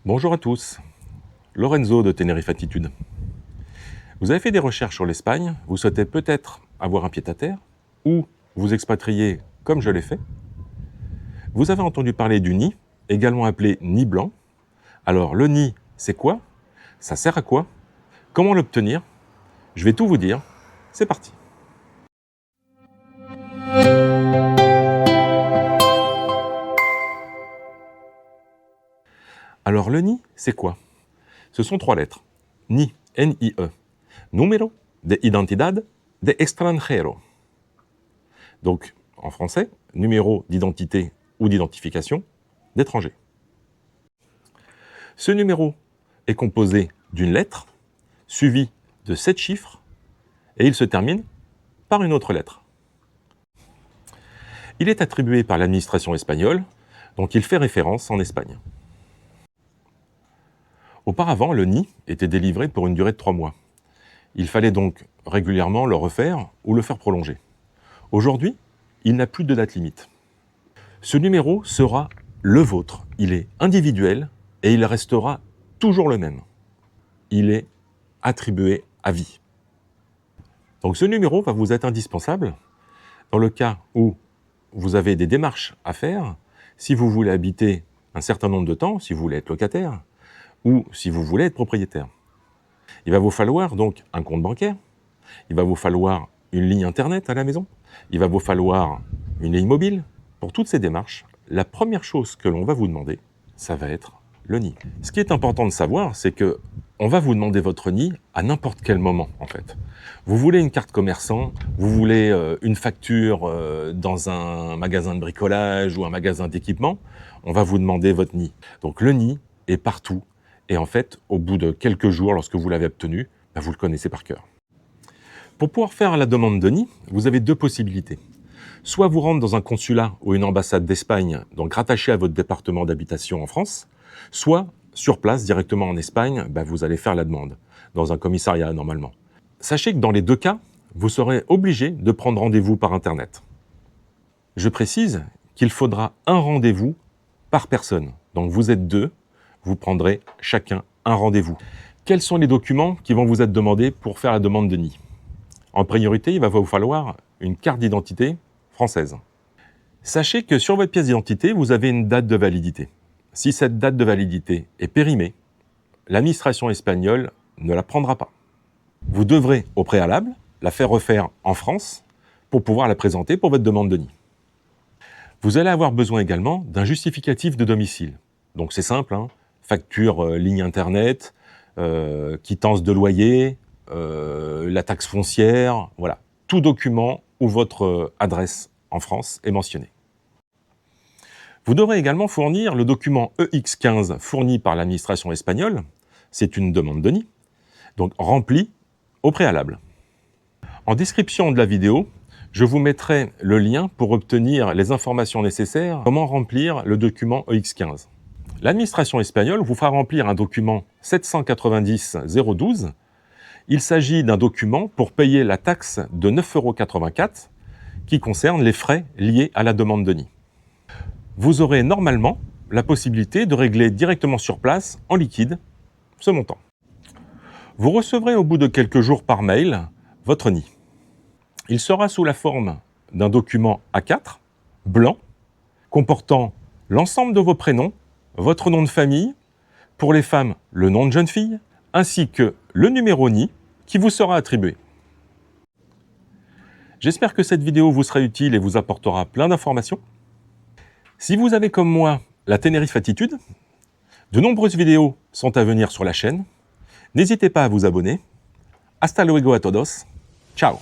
Bonjour à tous, Lorenzo de Tenerife Attitude. Vous avez fait des recherches sur l'Espagne, vous souhaitez peut-être avoir un pied-à-terre, ou vous expatrier comme je l'ai fait. Vous avez entendu parler du nid, également appelé nid blanc. Alors le nid, c'est quoi? Ça sert à quoi? Comment l'obtenir? Je vais tout vous dire, c'est parti. Alors le nid, c'est quoi? Ce sont 3 lettres. NIE, N-I-E. Número de identidad de extranjero. Donc, en français, numéro d'identité ou d'identification d'étranger. Ce numéro est composé d'une lettre suivie de 7 chiffres et il se termine par une autre lettre. Il est attribué par l'administration espagnole, donc il fait référence en Espagne. Auparavant, le nid était délivré pour une durée de 3 mois. Il fallait donc régulièrement le refaire ou le faire prolonger. Aujourd'hui, il n'a plus de date limite. Ce numéro sera le vôtre. Il est individuel et il restera toujours le même. Il est attribué à vie. Donc ce numéro va vous être indispensable dans le cas où vous avez des démarches à faire, si vous voulez habiter un certain nombre de temps, si vous voulez être locataire, ou si vous voulez être propriétaire. Il va vous falloir donc un compte bancaire, il va vous falloir une ligne internet à la maison, il va vous falloir une ligne mobile. Pour toutes ces démarches, la première chose que l'on va vous demander, ça va être le nid. Ce qui est important de savoir, c'est que on va vous demander votre nid à n'importe quel moment, en fait. Vous voulez une carte commerçant, vous voulez une facture dans un magasin de bricolage ou un magasin d'équipement, on va vous demander votre nid. Donc le nid est partout. Et en fait, au bout de quelques jours, lorsque vous l'avez obtenu, vous le connaissez par cœur. Pour pouvoir faire la demande de nid, vous avez 2 possibilités. Soit vous rentrez dans un consulat ou une ambassade d'Espagne, donc rattaché à votre département d'habitation en France, soit sur place, directement en Espagne, vous allez faire la demande, dans un commissariat normalement. Sachez que dans les 2 cas, vous serez obligé de prendre rendez-vous par Internet. Je précise qu'il faudra un rendez-vous par personne. Donc vous êtes 2, vous prendrez chacun un rendez-vous. Quels sont les documents qui vont vous être demandés pour faire la demande de nid? En priorité, il va vous falloir une carte d'identité française. Sachez que sur votre pièce d'identité, vous avez une date de validité. Si cette date de validité est périmée, l'administration espagnole ne la prendra pas. Vous devrez, au préalable, la faire refaire en France pour pouvoir la présenter pour votre demande de nid. Vous allez avoir besoin également d'un justificatif de domicile. Donc c'est simple, facture ligne internet, quittance de loyer, la taxe foncière, voilà. Tout document où votre adresse en France est mentionnée. Vous devrez également fournir le document EX15 fourni par l'administration espagnole, c'est une demande de nid, donc rempli au préalable. En description de la vidéo, je vous mettrai le lien pour obtenir les informations nécessaires, comment remplir le document EX15. L'administration espagnole vous fera remplir un document 790-012. Il s'agit d'un document pour payer la taxe de 9,84 € qui concerne les frais liés à la demande de nid. Vous aurez normalement la possibilité de régler directement sur place, en liquide, ce montant. Vous recevrez au bout de quelques jours par mail votre nid. Il sera sous la forme d'un document A4, blanc, comportant l'ensemble de vos prénoms, votre nom de famille, pour les femmes, le nom de jeune fille, ainsi que le numéro nid qui vous sera attribué. J'espère que cette vidéo vous sera utile et vous apportera plein d'informations. Si vous avez comme moi la Tenerife Attitude, de nombreuses vidéos sont à venir sur la chaîne. N'hésitez pas à vous abonner. Hasta luego a todos. Ciao.